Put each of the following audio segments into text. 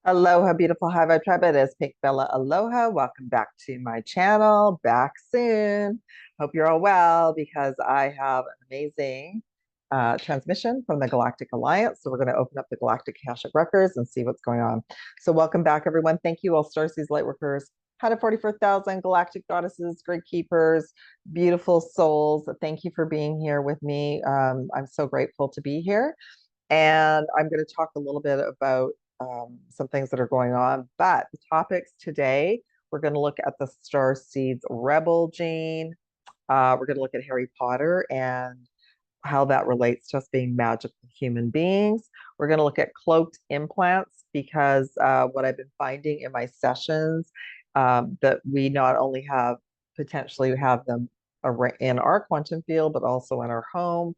Aloha, beautiful High Vibe Tribe. It is Pink Bella. Aloha. Welcome back to my channel. Back soon. Hope you're all well because I have an amazing transmission from the Galactic Alliance. So we're going to open up the Galactic Akashic records and see what's going on. So welcome back, everyone. Thank you all, Starseeds, Lightworkers, 144,000 Galactic Goddesses, Great Keepers, beautiful souls. Thank you for being here with me. I'm so grateful to be here. And I'm going to talk a little bit about some things that are going on. But the topics today, we're going to look at the Star Seeds Rebel gene. We're going to look at Harry Potter and how that relates to us being magical human beings. We're going to look at cloaked implants because what I've been finding in my sessions that we not only have potentially have them in our quantum field, but also in our home,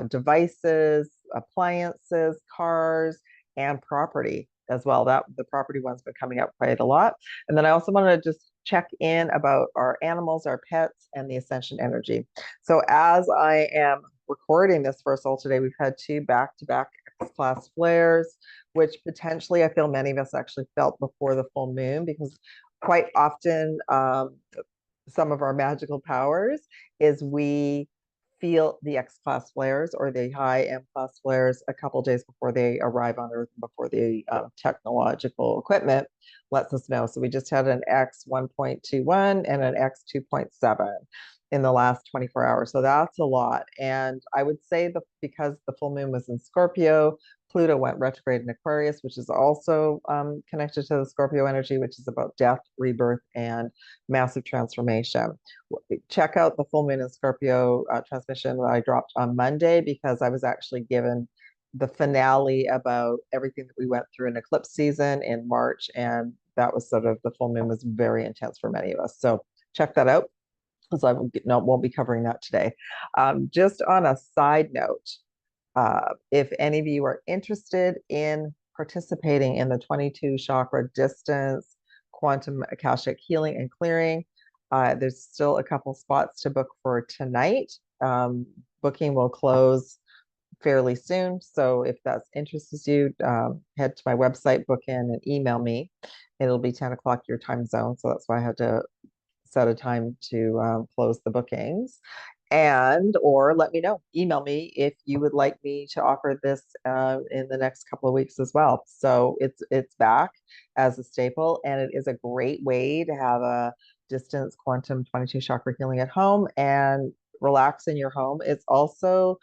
devices, appliances, cars, and property as well. That the property one's been coming up quite a lot. And then I also want to just check in about our animals, our pets, and the ascension energy. So as I am recording this for us all today, we've had two back-to-back X-class flares, which potentially I feel many of us actually felt before the full moon, because quite often some of our magical powers is we feel the X-class flares or the high M-class flares a couple days before they arrive on Earth, before the technological equipment lets us know. So we just had an X 1.21 and an X 2.7 in the last 24 hours. So that's a lot. And I would say that because the full moon was in Scorpio, Pluto went retrograde in Aquarius, which is also connected to the Scorpio energy, which is about death, rebirth, and massive transformation. Check out the full moon in Scorpio transmission that I dropped on Monday, because I was actually given the finale about everything that we went through in eclipse season in March. And that was sort of, the full moon was very intense for many of us. So check that out, because I won't be covering that today. Just on a side note, if any of you are interested in participating in the 22 chakra distance quantum akashic healing and clearing, there's still a couple spots to book for tonight. Booking will close fairly soon. So if that interests you, head to my website, book in, and email me. It'll be 10 o'clock your time zone. So that's why I had to set a time to close the bookings. And or let me know, email me if you would like me to offer this in the next couple of weeks as well. So it's back as a staple, and it is a great way to have a distance quantum 22 chakra healing at home and relax in your home. It's also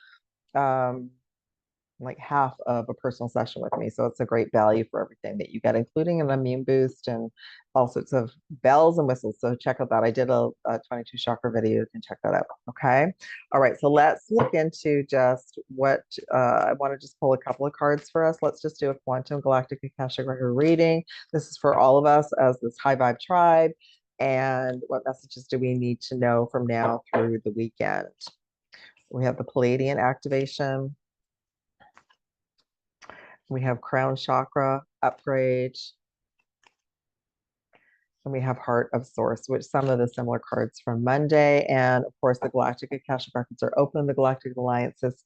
like half of a personal session with me. So it's a great value for everything that you get, including an immune boost and all sorts of bells and whistles. So check out that. I did a 22 chakra video. You can check that out. Okay. All right. So let's look into just what I want to just pull a couple of cards for us. Let's just do a quantum galactic Akashic record reading. This is for all of us as this high vibe tribe. And what messages do we need to know from now through the weekend? We have the Palladian activation. We have crown chakra upgrade. And we have Heart of Source, which some of the similar cards from Monday. And of course, the Galactic Akashic records are open. The Galactic Alliances,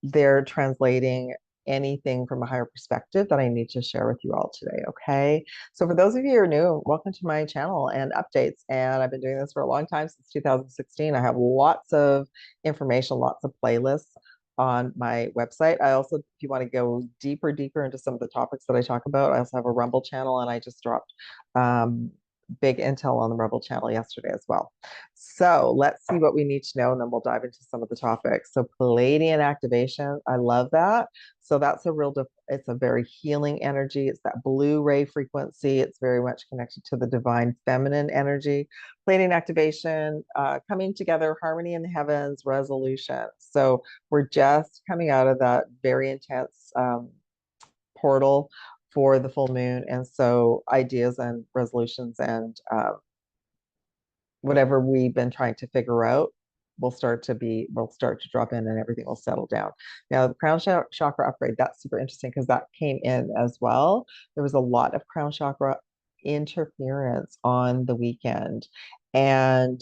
they're translating anything from a higher perspective that I need to share with you all today. Okay. So for those of you who are new, welcome to my channel and updates. And I've been doing this for a long time, since 2016. I have lots of information, lots of playlists on my website. I also, if you want to go deeper into some of the topics that I talk about, I also have a Rumble channel, and I just dropped big intel on the Rumble channel yesterday as well. So let's see what we need to know, and then we'll dive into some of the topics. So Palladian activation, I love that. So that's a real, it's a very healing energy. It's that blue ray frequency. It's very much connected to the divine feminine energy. Palladian activation, coming together, harmony in the heavens, resolution. So we're just coming out of that very intense portal for the full moon. And so ideas and resolutions and whatever we've been trying to figure out will start to drop in, and everything will settle down. Now, the crown chakra upgrade, that's super interesting because that came in as well. There was a lot of crown chakra interference on the weekend. And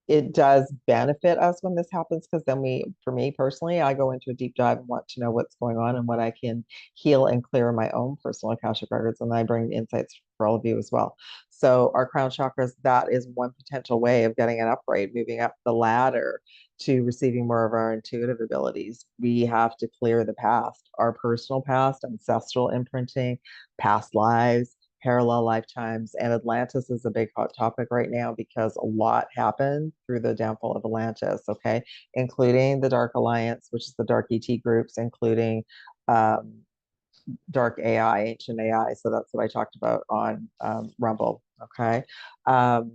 it does benefit us when this happens because then for me personally, I go into a deep dive and want to know what's going on and what I can heal and clear in my own personal Akashic records. And I bring insights for all of you as well. So our crown chakras, that is one potential way of getting an upgrade, moving up the ladder to receiving more of our intuitive abilities. We have to clear the past, our personal past, ancestral imprinting, past lives, parallel lifetimes. And Atlantis is a big hot topic right now because a lot happened through the downfall of Atlantis, okay, including the Dark Alliance, which is the Dark ET groups, including um, Dark AI, Ancient AI. So that's what I talked about on Rumble, okay. Um,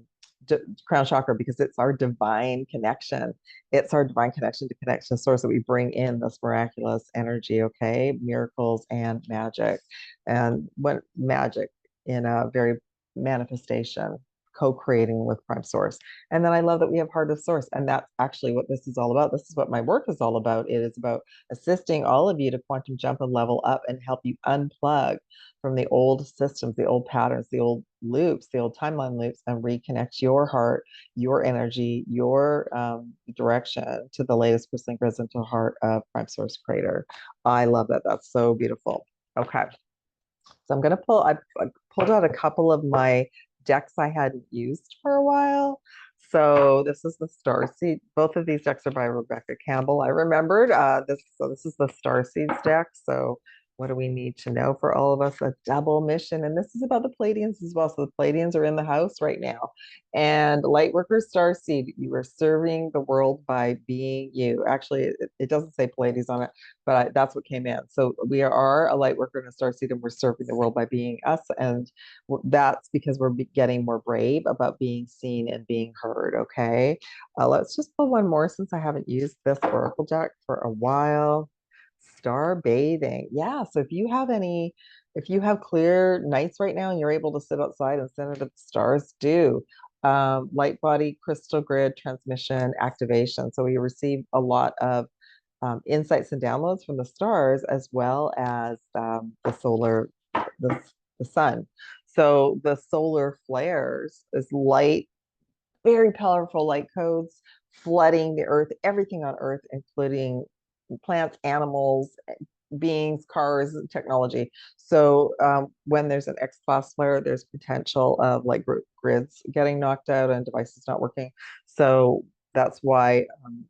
crown chakra, because it's our divine connection. It's our divine connection to connection source that we bring in this miraculous energy, okay, miracles and magic. And what magic in a very manifestation, co-creating with prime source. And then I love that we have heart of source, and that's actually what this is all about. This is what my work is all about. It is about assisting all of you to quantum jump and level up and help you unplug from the old systems, the old patterns, the old loops, the old timeline loops, and reconnect your heart, your energy, your direction to the latest crystalline into heart of prime source creator. I love that. That's so beautiful. Okay. So I'm going to I pulled out a couple of my decks I hadn't used for a while. So this is the Starseed. Both of these decks are by Rebecca Campbell. I remembered this. So this is the Starseeds deck. So what do we need to know for all of us? A double mission. And this is about the Pleiadians as well. So the Pleiadians are in the house right now. And Lightworker Starseed, you are serving the world by being you. Actually, it doesn't say Pleiades on it, but that's what came in. So we are a light worker and a starseed, and we're serving the world by being us. And that's because we're getting more brave about being seen and being heard. Okay. Let's just pull one more since I haven't used this oracle deck for a while. Star bathing. Yeah. So if you have clear nights right now and you're able to sit outside and center the stars, do. Light body crystal grid transmission activation. So we received a lot of insights and downloads from the stars as well as the, the sun. So the solar flares is light, very powerful light codes flooding the earth, everything on earth, including plants, animals, beings, cars, technology. So when there's an X-class flare, there's potential of like grids getting knocked out and devices not working. So that's why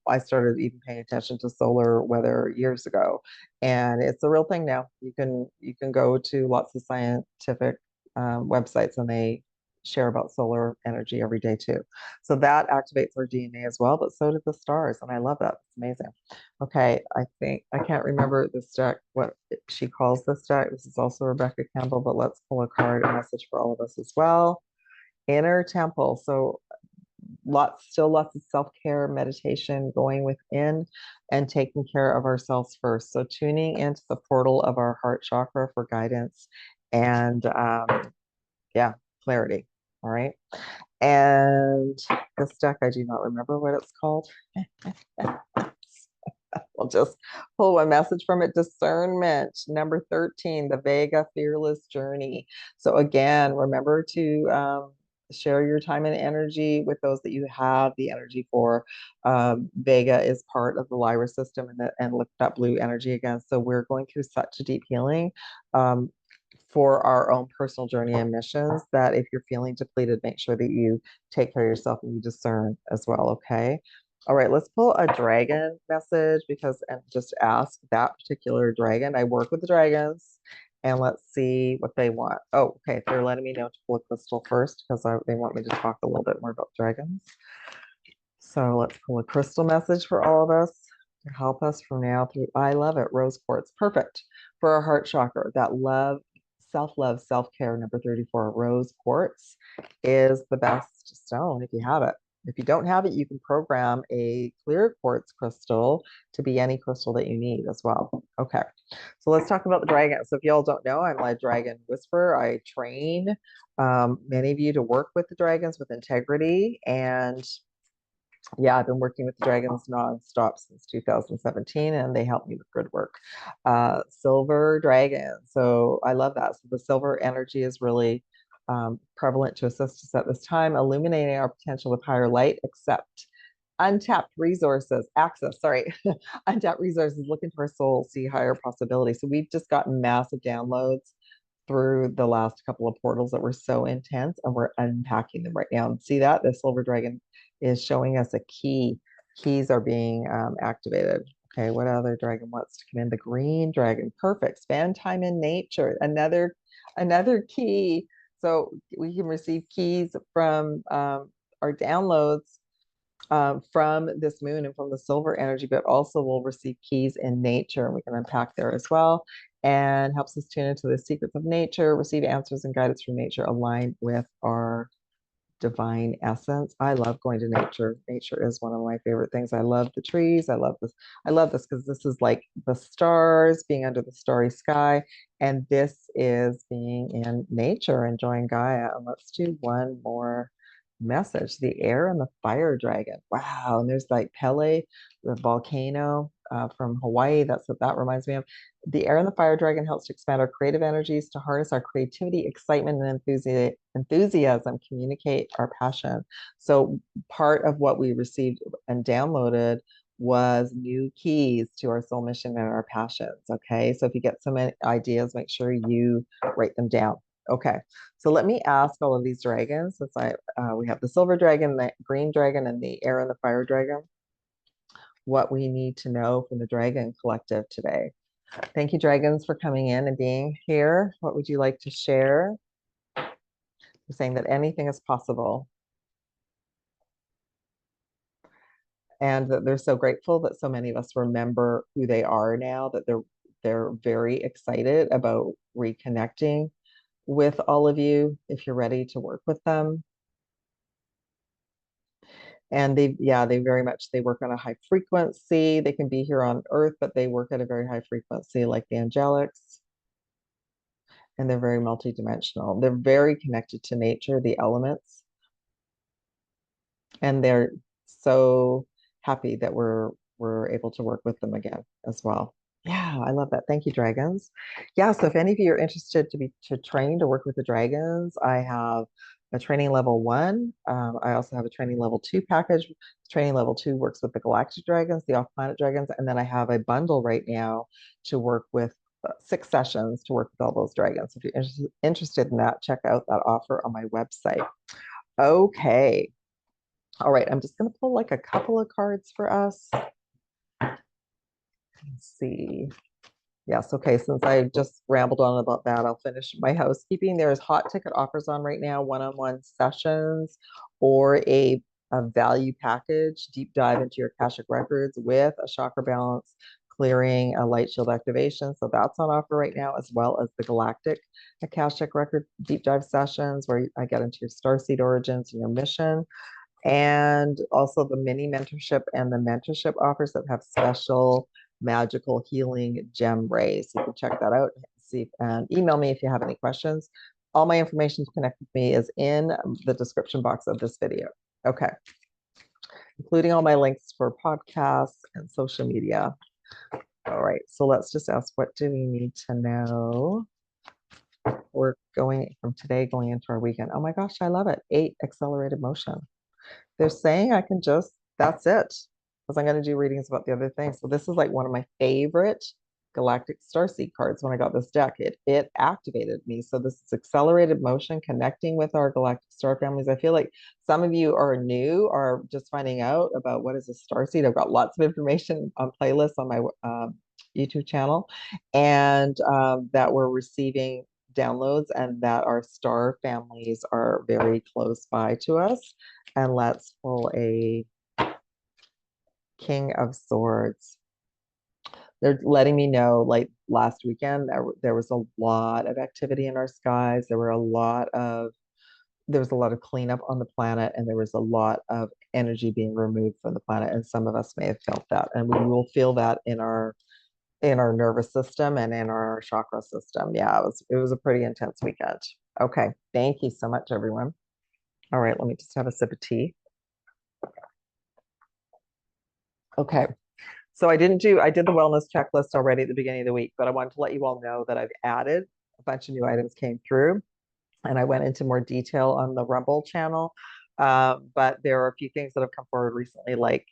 I started even paying attention to solar weather years ago, and it's a real thing now. You can go to lots of scientific websites, and they share about solar energy every day too. So that activates our DNA as well, but so do the stars, and I love that. It's amazing. Okay, I think I can't remember this deck, what she calls this deck. This is also Rebecca Campbell, but let's pull a card, a message for all of us as well. Inner temple. So lots of self-care, meditation, going within and taking care of ourselves first. So tuning into the portal of our heart chakra for guidance and yeah, clarity. All right. And this deck, I do not remember what it's called. We'll just pull one message from it. Discernment, number 13, the Vega Fearless Journey. So again, remember to share your time and energy with those that you have the energy for. Vega is part of the Lyra system, and look at that blue energy again. So we're going through such a deep healing for our own personal journey and missions that if you're feeling depleted, make sure that you take care of yourself and you discern as well, okay? All right, let's pull a dragon message and just ask that particular dragon. I work with the dragons, and let's see what they want. Oh, okay, they're letting me know to pull a crystal first because they want me to talk a little bit more about dragons. So let's pull a crystal message for all of us to help us from now through. I love it, rose quartz, perfect for our heart chakra. That love, self-care, number 34, rose quartz is the best stone if you have it. If you don't have it, you can program a clear quartz crystal to be any crystal that you need as well. Okay, so let's talk about the dragon. So if y'all don't know, I'm a dragon whisperer. I train many of you to work with the dragons with integrity. And yeah, I've been working with the dragons nonstop since 2017, and they help me with grid work. Silver dragon. So I love that. So the silver energy is really prevalent to assist us at this time, illuminating our potential with higher light, except untapped resources, access, sorry, untapped resources, look into our soul, see higher possibilities. So we've just gotten massive downloads through the last couple of portals that were so intense, and we're unpacking them right now. And see that? The silver dragon is showing us a key. Keys are being activated. Okay, what other dragon wants to come in? The green dragon. Perfect. Spend time in nature. Another key. So we can receive keys from our downloads from this moon and from the silver energy, but also we'll receive keys in nature, and we can unpack there as well, and helps us tune into the secrets of nature, receive answers and guidance from nature aligned with our divine essence. I love going to nature. Nature is one of my favorite things. I love the trees. I love this. I love this because this is like the stars, being under the starry sky. And this is being in nature, enjoying Gaia. And let's do one more message. The air and the fire dragon. Wow. And there's like Pele, the volcano from Hawaii. That's what that reminds me of. The air and the fire dragon helps to expand our creative energies, to harness our creativity, excitement, and enthusiasm, communicate our passion. So part of what we received and downloaded was new keys to our soul mission and our passions. Okay. So if you get some ideas, make sure you write them down. Okay. So let me ask all of these dragons, since we have the silver dragon, the green dragon, and the air and the fire dragon, what we need to know from the Dragon Collective today. Thank you, dragons, for coming in and being here. What would you like to share? You're saying that anything is possible, and that they're so grateful that so many of us remember who they are now, that they're very excited about reconnecting with all of you if you're ready to work with them. And they very much, they work on a high frequency. They can be here on earth, but they work at a very high frequency, like the angelics. And they're very multidimensional. They're very connected to nature, the elements. And they're so happy that we're able to work with them again as well. Yeah, I love that. Thank you, dragons. Yeah, so if any of you are interested to train to work with the dragons, I have a training level 1. I also have a training level 2 package. Training level 2 works with the galactic dragons, the off-planet dragons, and then I have a bundle right now to work with 6 sessions to work with all those dragons. If you're interested in that, check out that offer on my website. Okay. All right, I'm just going to pull like a couple of cards for us. Let's see. Yes, okay, since I just rambled on about that, I'll finish my housekeeping. There's hot ticket offers on right now, one-on-one sessions or a value package, deep dive into your Akashic records with a chakra balance, clearing, a light shield activation. So that's on offer right now, as well as the Galactic Akashic record deep dive sessions where I get into your Starseed origins and your mission. And also the mini mentorship and the mentorship offers that have special magical healing gem rays. You can check that out. See, and email me if you have any questions. All my information to connect with me is in the description box of this video. Okay. Including all my links for podcasts and social media. All right. So let's just ask, what do we need to know? We're going from today going into our weekend. Oh my gosh, I love it. 8 accelerated motion. They're saying I can just, that's it, because I'm going to do readings about the other things. So this is like one of my favorite Galactic Starseed cards when I got this deck. It activated me. So this is accelerated motion, connecting with our galactic star families. I feel like some of you are new or just finding out about what is a starseed. I've got lots of information on playlists on my YouTube channel, and that we're receiving downloads and that our star families are very close by to us. And let's pull a King of Swords. They're letting me know, like last weekend, there was a lot of activity in our skies. There was a lot of cleanup on the planet, and there was a lot of energy being removed from the planet. And some of us may have felt that, and we will feel that in our nervous system and in our chakra system. Yeah, it was a pretty intense weekend. Okay, thank you so much, everyone. All right, let me just have a sip of tea. Okay. So I did the wellness checklist already at the beginning of the week, but I wanted to let you all know that I've added a bunch of new items came through, and I went into more detail on the Rumble channel But there are a few things that have come forward recently, like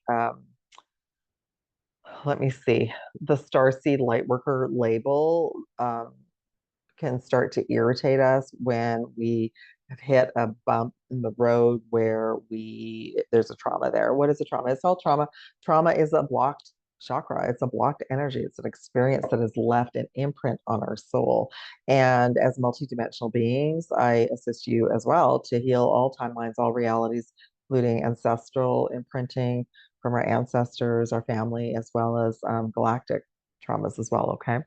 let me see, the Starseed Lightworker label can start to irritate us when we have hit a bump in the road where there's a trauma there. What is a trauma? It's all trauma. Trauma is a blocked chakra. It's a blocked energy. It's an experience that has left an imprint on our soul. And as multidimensional beings, I assist you as well to heal all timelines, all realities, including ancestral imprinting from our ancestors, our family, as well as galactic traumas as well. Okay.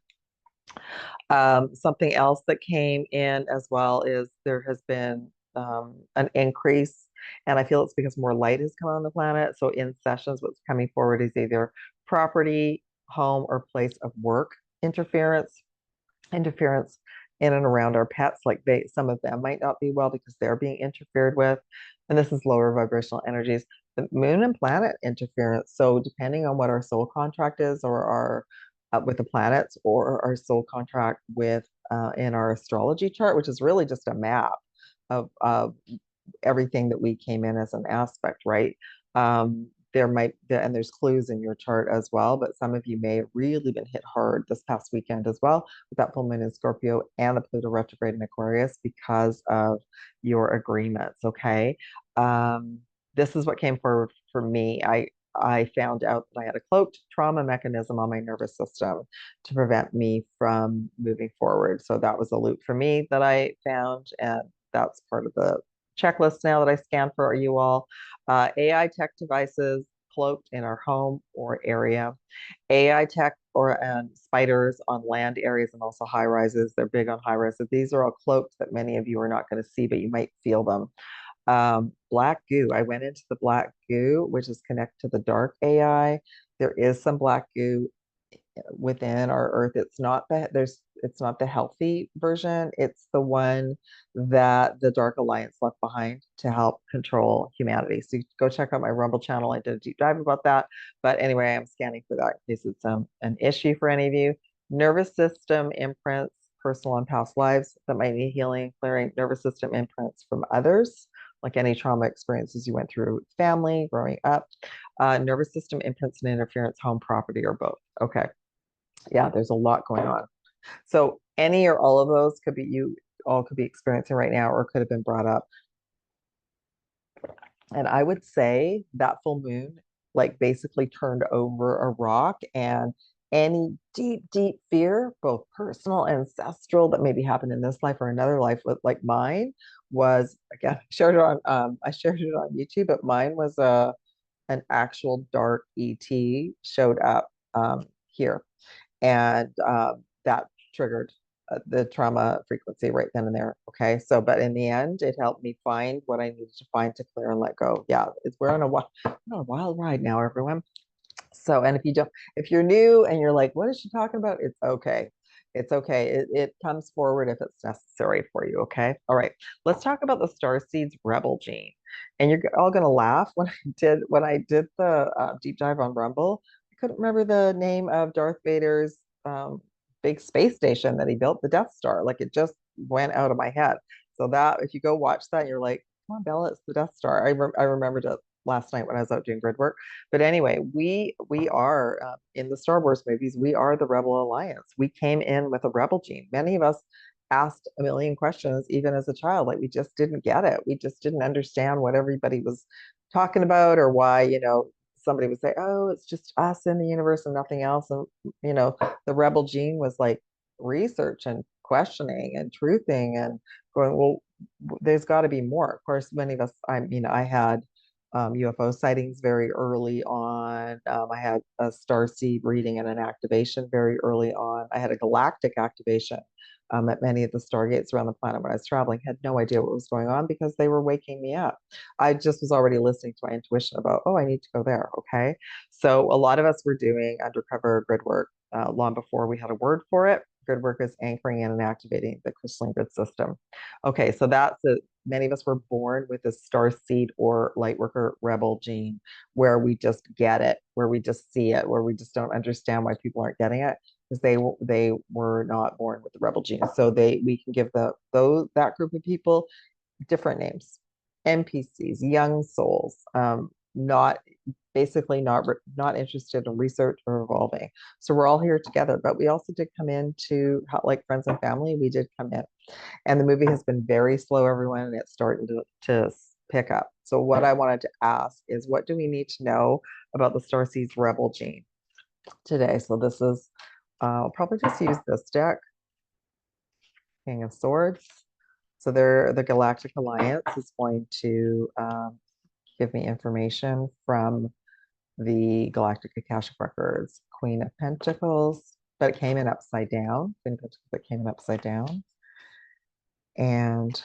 Something else that came in as well is there has been an increase, and I feel it's because more light has come on the planet. So in sessions, what's coming forward is either property, home, or place of work interference in and around our pets. Like some of them might not be well because they're being interfered with, and this is lower vibrational energies. The moon and planet interference. So depending on what our soul contract is, or our with the planets, or our soul contract with in our astrology chart, which is really just a map of everything that we came in as an aspect, right? And there's clues in your chart as well, but some of you may have really been hit hard this past weekend as well with that full moon in Scorpio and the Pluto retrograde in Aquarius because of your agreements. Okay. This is what came forward for me. I found out that I had a cloaked trauma mechanism on my nervous system to prevent me from moving forward. So that was a loop for me that I found, and that's part of the checklist now that I scan for you all. AI tech devices cloaked in our home or area. AI tech and spiders on land areas and also high rises. They're big on high rises. These are all cloaked that many of you are not going to see, but you might feel them. Black goo. I went into the black goo, which is connected to the dark AI. There is some black goo within our earth. It's not the healthy version. It's the one that the Dark Alliance left behind to help control humanity. So you go check out my Rumble channel. I did a deep dive about that. But anyway, I'm scanning for that in case it's an issue for any of you. Nervous system imprints, personal and past lives that might need healing, clearing nervous system imprints from others, like any trauma experiences you went through with family, growing up, nervous system imprints and interference, home, property, or both. Okay. Yeah, there's a lot going on. So any or all of those you all could be experiencing right now or could have been brought up. And I would say that full moon like basically turned over a rock, and any deep, deep fear, both personal and ancestral, that maybe happened in this life or another life, with like mine was, again, I shared it on YouTube, but mine was an actual dark ET showed up here, and that triggered the trauma frequency right then and there. Okay, so but in the end, it helped me find what I needed to find to clear and let go. Yeah, we're on a wild ride now, everyone. So, and if you're new and you're like, what is she talking about? It's okay. It's okay. It comes forward if it's necessary for you. Okay. All right. Let's talk about the Starseed's Rebel gene. And you're all gonna laugh when I did the deep dive on Rumble. I couldn't remember the name of Darth Vader's big space station that he built, the Death Star. Like it just went out of my head. So that if you go watch that, you're like, come on, Bella, it's the Death Star. I remembered it last night when I was out doing grid work. But anyway, we are in the Star Wars movies. We are the Rebel Alliance. We came in with a rebel gene. Many of us asked a million questions, even as a child. Like we just didn't get it. We just didn't understand what everybody was talking about, or why somebody would say, "Oh, it's just us in the universe and nothing else." And the rebel gene was like research and questioning and truthing and going, well, there's got to be more. Of course, many of us, I had UFO sightings very early on. I had a starseed reading and an activation very early on. I had a galactic activation at many of the stargates around the planet when I was traveling. Had no idea what was going on because they were waking me up. I just was already listening to my intuition about, oh, I need to go there. Okay. So a lot of us were doing undercover grid work long before we had a word for it. Grid work is anchoring in and activating the crystalline grid system. Okay, so many of us were born with a star seed or lightworker rebel gene where we just get it, where we just see it, where we just don't understand why people aren't getting it because they were not born with the rebel gene. So we can give that group of people different names. NPCs, young souls, not basically not interested in research or evolving. So we're all here together, but we also did come in to like friends and family. We did come in, and the movie has been very slow, everyone, and it's starting to pick up. So what I wanted to ask is, what do we need to know about the Starseed's Rebel gene today? So this is, I'll probably just use this deck, King of Swords. So the Galactic Alliance is going to give me information from the Galactic Akashic Records, Queen of Pentacles, but it came in upside down. Queen of Pentacles, that came in upside down. And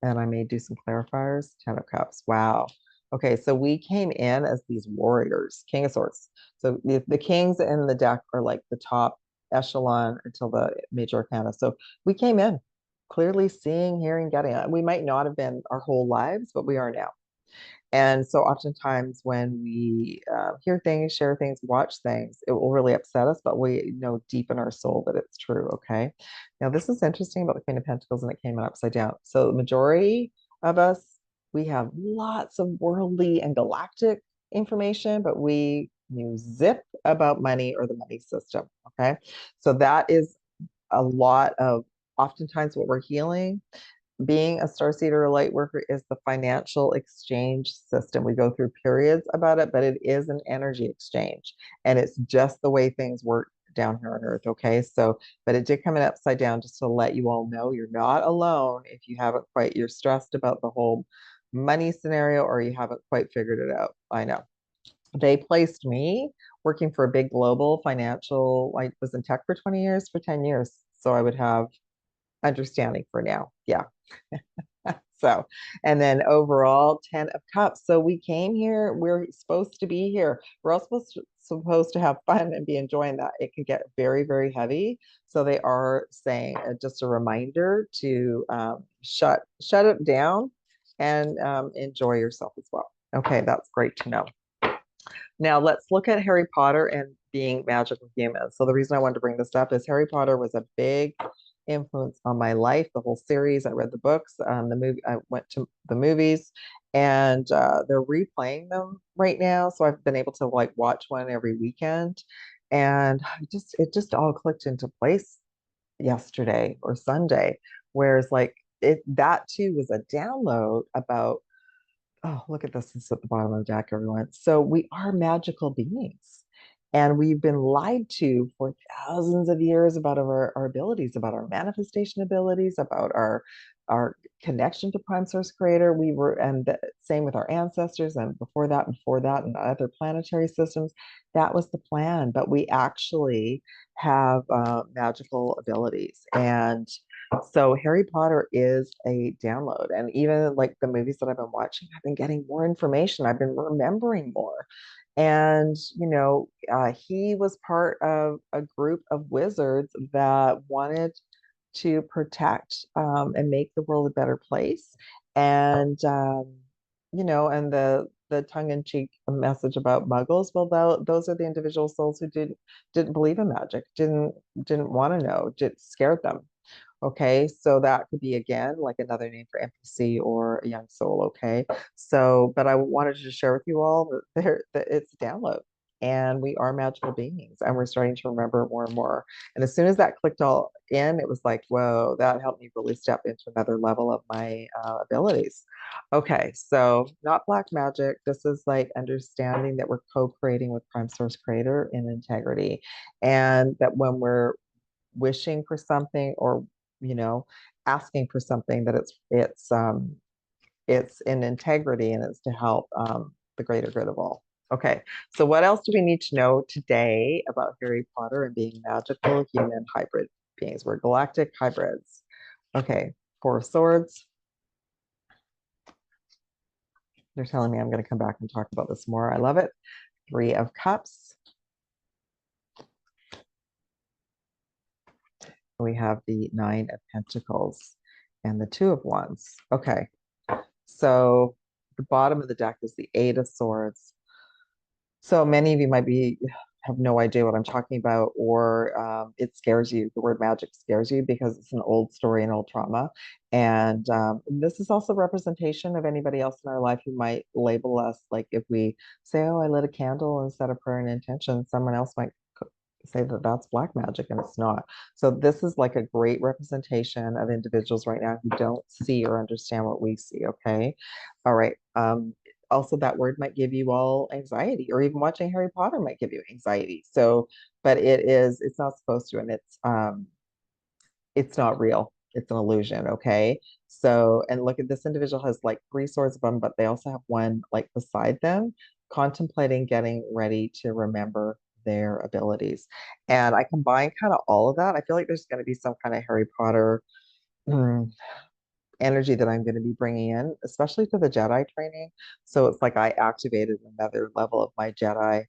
I may do some clarifiers. Ten of Cups. Wow. Okay, so we came in as these warriors, King of Swords. So the kings in the deck are like the top echelon until the major arcana. So we came in clearly seeing, hearing, getting it. We might not have been our whole lives, but we are now. And so oftentimes when we hear things, share things, watch things, it will really upset us, but we know deep in our soul that it's true, okay? Now, this is interesting about the Queen of Pentacles, and it came in upside down. So the majority of us, we have lots of worldly and galactic information, but we knew zip about money or the money system, okay? So that is a lot of oftentimes what we're healing. Being a starseed or a light worker is the financial exchange system. We go through periods about it, but it is an energy exchange. And it's just the way things work down here on Earth. Okay. So, but it did come in upside down just to let you all know you're not alone if you haven't quite, you're stressed about the whole money scenario or you haven't quite figured it out. I know. They placed me working for a big global financial, I was in tech for 20 years, for 10 years. So I would have understanding for now. Yeah. So, and then overall 10 of cups. So we came here, we're supposed to be here. We're all supposed to have fun and be enjoying that. It can get very, very heavy. So they are saying just a reminder to shut it down and enjoy yourself as well. Okay, that's great to know. Now let's look at Harry Potter and being magical humans. So the reason I wanted to bring this up is Harry Potter was a big influence on my life, the whole series. I read the books, the movie, I went to the movies, and they're replaying them right now. So I've been able to like watch one every weekend, and it just all clicked into place yesterday or Sunday. Whereas like that too was a download about, oh, look at this. This is at the bottom of the deck, everyone. So we are magical beings. And we've been lied to for thousands of years about our abilities, about our manifestation abilities, about our connection to Prime Source Creator. We were, and the same with our ancestors, and before that, and other planetary systems. That was the plan. But we actually have magical abilities. And so Harry Potter is a download. And even like the movies that I've been watching, I've been getting more information. I've been remembering more. And, he was part of a group of wizards that wanted to protect and make the world a better place. And, and the tongue-in-cheek message about muggles, well, those are the individual souls who didn't believe in magic, didn't want to know, scared them. Okay, so that could be again like another name for empathy or a young soul. Okay, so but I wanted to share with you all that it's a download, and we are magical beings, and we're starting to remember more and more. And as soon as that clicked all in, it was like, whoa, that helped me really step into another level of my abilities. Okay, so not black magic. This is like understanding that we're co-creating with Prime Source Creator in integrity, and that when we're wishing for something or you know, asking for something that it's in integrity and it's to help the greater good of all. Okay, so what else do we need to know today about Harry Potter and being magical human hybrid beings? We're galactic hybrids. Okay, Four of Swords. They're telling me I'm going to come back and talk about this more. I love it. Three of Cups. We have the Nine of Pentacles and the Two of Wands. Okay, so the bottom of the deck is the Eight of Swords. So many of you might be have no idea what I'm talking about, or it scares you. The word magic scares you because it's an old story and old trauma. And this is also representation of anybody else in our life who might label us. Like if we say, oh, I lit a candle instead of prayer and intention, someone else might say that that's black magic, and it's not. So this is like a great representation of individuals right now who don't see or understand what we see. Okay. All right. Also, that word might give you all anxiety, or even watching Harry Potter might give you anxiety. So, but it's not supposed to, and it's not real. It's an illusion. Okay. So, and look at this individual has like three swords of them, but they also have one like beside them, contemplating getting ready to remember their abilities. And I combine kind of all of that. I feel like there's going to be some kind of Harry Potter mm, energy that I'm going to be bringing in, especially to the Jedi training. So it's like I activated another level of my Jedi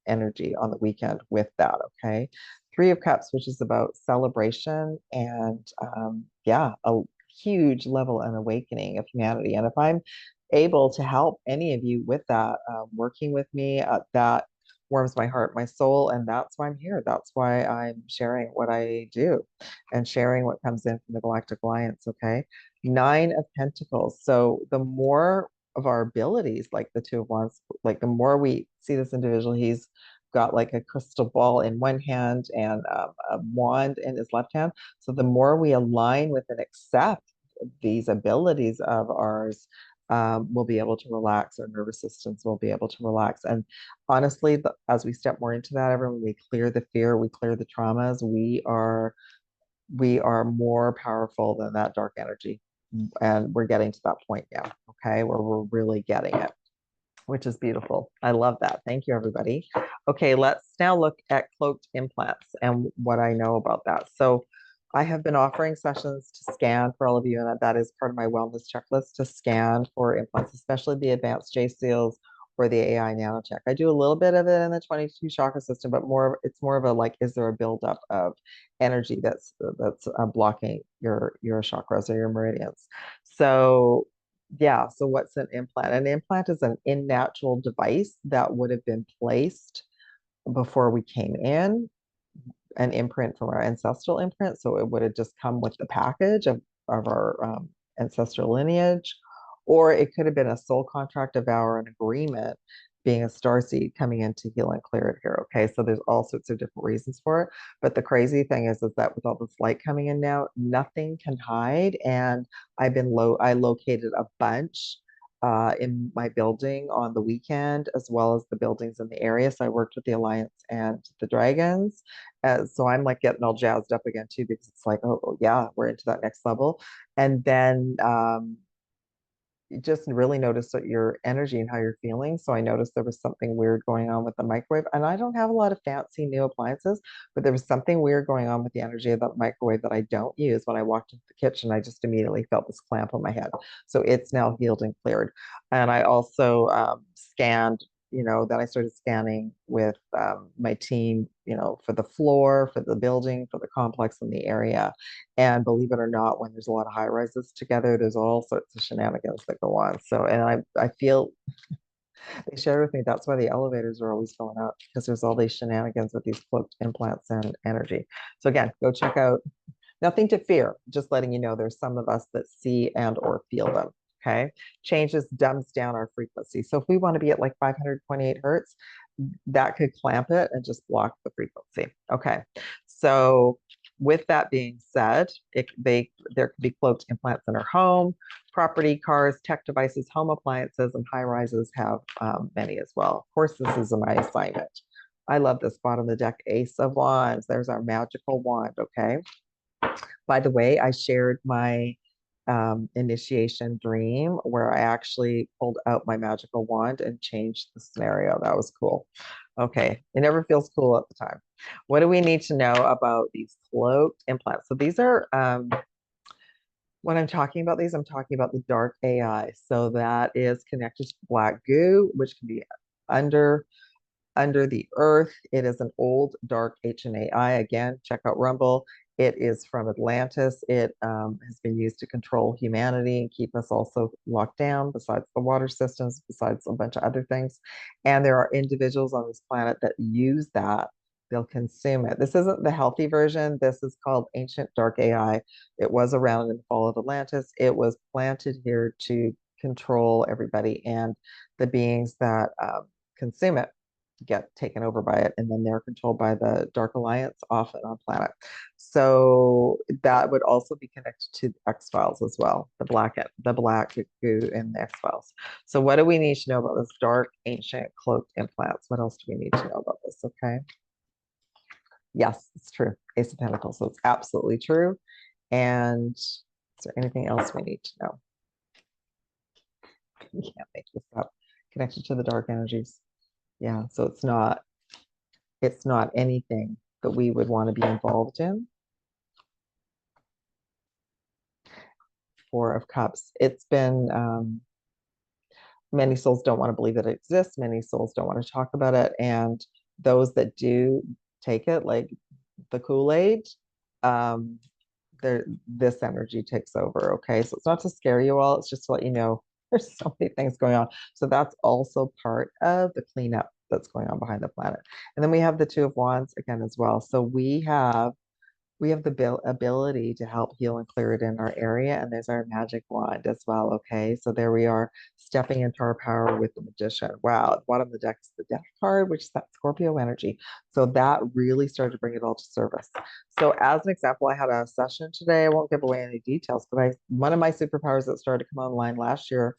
energy on the weekend with that. Okay. Three of Cups, which is about celebration and yeah, a huge level and awakening of humanity. And if I'm able to help any of you with that, working with me, that warms my heart, my soul, and that's why I'm here. That's why I'm sharing what I do and sharing what comes in from the Galactic Alliance. Okay. Nine of Pentacles. So the more of our abilities, like the Two of Wands, like the more we see this individual, he's got like a crystal ball in one hand and a wand in his left hand. So the more we align with and accept these abilities of ours, we'll be able to relax. Our nervous systems will be able to relax. And honestly, as we step more into that, everyone, we clear the fear, we clear the traumas, we are more powerful than that dark energy. And we're getting to that point now, okay, where we're really getting it, which is beautiful. I love that. Thank you, everybody. Okay, let's now look at cloaked implants and what I know about that. So I have been offering sessions to scan for all of you, and that is part of my wellness checklist to scan for implants, especially the advanced J seals or the AI nano check. I do a little bit of it in the 22 chakra system, but it's more of a like, is there a buildup of energy that's blocking your chakras or your meridians? So yeah, so what's an implant? An implant is an unnatural device that would have been placed before we came in, an imprint from our ancestral imprint. So it would have just come with the package of our ancestral lineage, or it could have been a soul contract, a vow, or an agreement, being a starseed coming in to heal and clear it here. Okay, so there's all sorts of different reasons for it. But the crazy thing is that with all this light coming in now, nothing can hide. And I located a bunch in my building on the weekend, as well as the buildings in the area. So I worked with the Alliance and the Dragons. So I'm like getting all jazzed up again too, because it's like, oh yeah, we're into that next level. And then you just really notice that your energy and how you're feeling. So I noticed there was something weird going on with the microwave. And I don't have a lot of fancy new appliances, but there was something weird going on with the energy of that microwave that I don't use. When I walked into the kitchen, I just immediately felt this clamp on my head. So it's now healed and cleared. And I also scanned, then I started scanning with my team, for the floor, for the building, for the complex in the area. And believe it or not, when there's a lot of high rises together, there's all sorts of shenanigans that go on. So, and I feel they share with me that's why the elevators are always going up, because there's all these shenanigans with these cloaked implants and energy. So again, go check out. Nothing to fear, just letting you know there's some of us that see and or feel them. Okay. Changes, dumbs down our frequency. So if we want to be at like 500.8 hertz, that could clamp it and just block the frequency. Okay. So with that being said, there could be cloaked implants in our home, property, cars, tech devices, home appliances, and high rises have many as well. Of course, this is my assignment. I love this bottom of the deck, Ace of Wands. There's our magical wand. Okay. By the way, I shared my initiation dream where I actually pulled out my magical wand and changed the scenario. That was cool. Okay, it never feels cool at the time. What do we need to know about these cloaked implants? So these are, when I'm talking about these, I'm talking about the dark AI. So that is connected to black goo, which can be under the earth. It is an old dark HNAI. Again, check out Rumble. It is from Atlantis. It has been used to control humanity and keep us also locked down, besides the water systems, besides a bunch of other things. And there are individuals on this planet that use that. They'll consume it. This isn't the healthy version. This is called Ancient Dark AI. It was around in the fall of Atlantis. It was planted here to control everybody, and the beings that consume it get taken over by it, and then they're controlled by the Dark Alliance off and on planet. So that would also be connected to X-Files as well, the black goo in the X-Files. So what do we need to know about this dark, ancient, cloaked implants? What else do we need to know about this? Okay. Yes, it's true. Ace of Pentacles. So it's absolutely true. And is there anything else we need to know? We can't make this up. Connected to the dark energies. Yeah, so it's not anything that we would want to be involved in. Four of Cups. It's been many souls don't want to believe that it exists. Many souls don't want to talk about it. And those that do take it, like the Kool-Aid, this energy takes over. Okay. So it's not to scare you all, it's just to let you know there's so many things going on. So that's also part of the cleanup that's going on behind the planet. And then we have the Two of Wands again as well. So we have the ability to help heal and clear it in our area. And there's our magic wand as well. Okay. So there we are, stepping into our power with the Magician. Wow. At the bottom of the deck is the Death card, which is that Scorpio energy. So that really started to bring it all to service. So as an example, I had a session today. I won't give away any details, but one of my superpowers that started to come online last year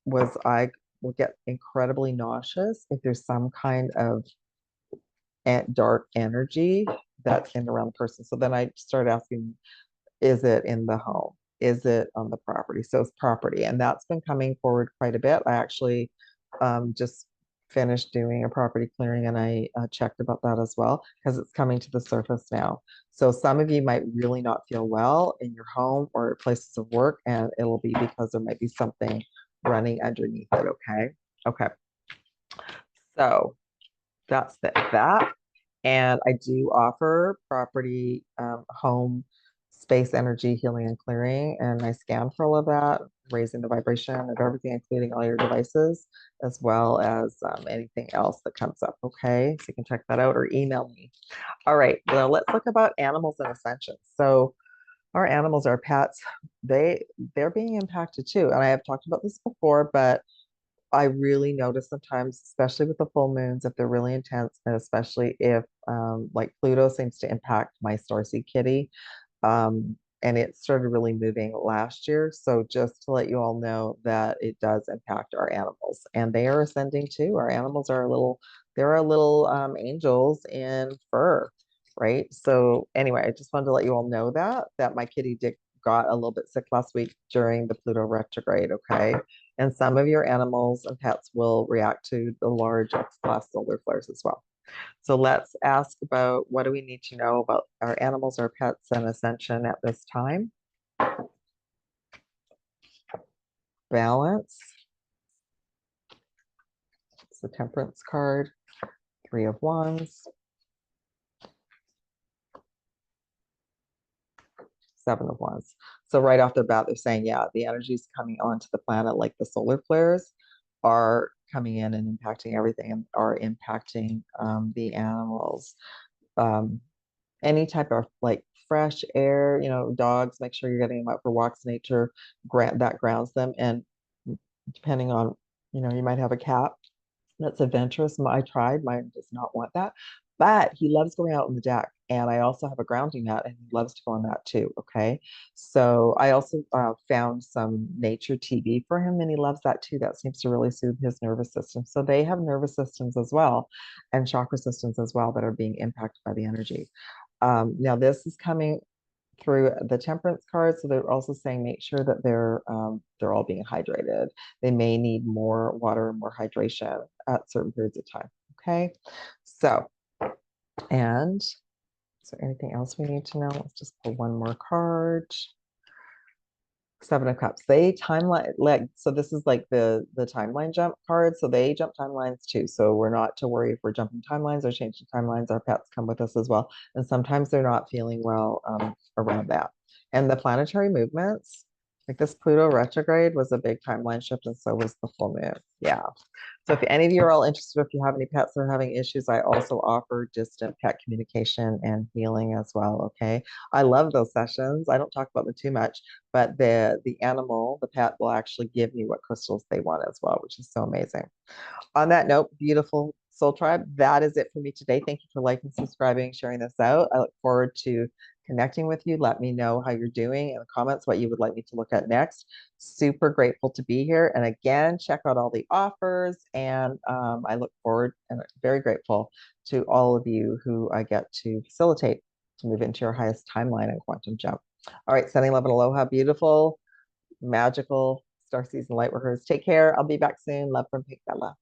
was I will get incredibly nauseous if there's some kind of dark energy that's in around the person. So then I start asking, is it in the home? Is it on the property? So it's property. And that's been coming forward quite a bit. I actually just finished doing a property clearing, and I checked about that as well, because it's coming to the surface now. So some of you might really not feel well in your home or places of work, and it'll be because there might be something running underneath it. Okay. Okay. So that's that. And I do offer property, home, space, energy, healing, and clearing. And I scan for all of that, raising the vibration of everything, including all your devices, as well as anything else that comes up. Okay. So you can check that out or email me. All right. Well, let's look about animals and ascension. So our animals, our pets, they're being impacted too. And I have talked about this before, but I really notice sometimes, especially with the full moons, if they're really intense, and especially if like Pluto seems to impact my Starseed kitty. And it started really moving last year. So just to let you all know that it does impact our animals, and they are ascending too. Our animals are they're our little angels in fur, right? So anyway, I just wanted to let you all know that my kitty Dick got a little bit sick last week during the Pluto retrograde. Okay. And some of your animals and pets will react to the large X-class solar flares as well. So let's ask about, what do we need to know about our animals, our pets, and ascension at this time? Balance. It's the Temperance card. Three of Wands. Seven of Wands. So right off the bat, they're saying, yeah, the energies coming onto the planet, like the solar flares, are coming in and impacting everything, and are impacting the animals. Any type of like fresh air, dogs, make sure you're getting them out for walks in nature, that grounds them. And depending on, you might have a cat that's adventurous. I tried, mine does not want that, but he loves going out on the deck. And I also have a grounding mat, and he loves to go on that too. Okay. So I also found some nature TV for him, and he loves that too. That seems to really soothe his nervous system. So they have nervous systems as well, and chakra systems as well, that are being impacted by the energy. Now this is coming through the Temperance card, so they're also saying make sure that they're all being hydrated. They may need more water and more hydration at certain periods of time. Okay, so, and is there anything else we need to know? Let's just pull one more card. Seven of Cups. They timeline like so this is like the timeline jump card. So they jump timelines too. So we're not to worry if we're jumping timelines or changing timelines. Our pets come with us as well. And sometimes they're not feeling well around that. And the planetary movements, like this Pluto retrograde was a big timeline shift, and so was the full moon. Yeah. So if any of you are all interested, if you have any pets that are having issues, I also offer distant pet communication and healing as well. Okay. I love those sessions. I don't talk about them too much, but the animal, the pet will actually give me what crystals they want as well, which is so amazing. On that note, beautiful Soul Tribe, that is it for me today. Thank you for liking, subscribing, sharing this out. I look forward to connecting with you. Let me know how you're doing in the comments, what you would like me to look at next. Super grateful to be here. And again, check out all the offers. And I look forward and very grateful to all of you who I get to facilitate to move into your highest timeline and quantum jump. All right, sending love and aloha, beautiful, magical star season light workers. Take care. I'll be back soon. Love from Pink Bella.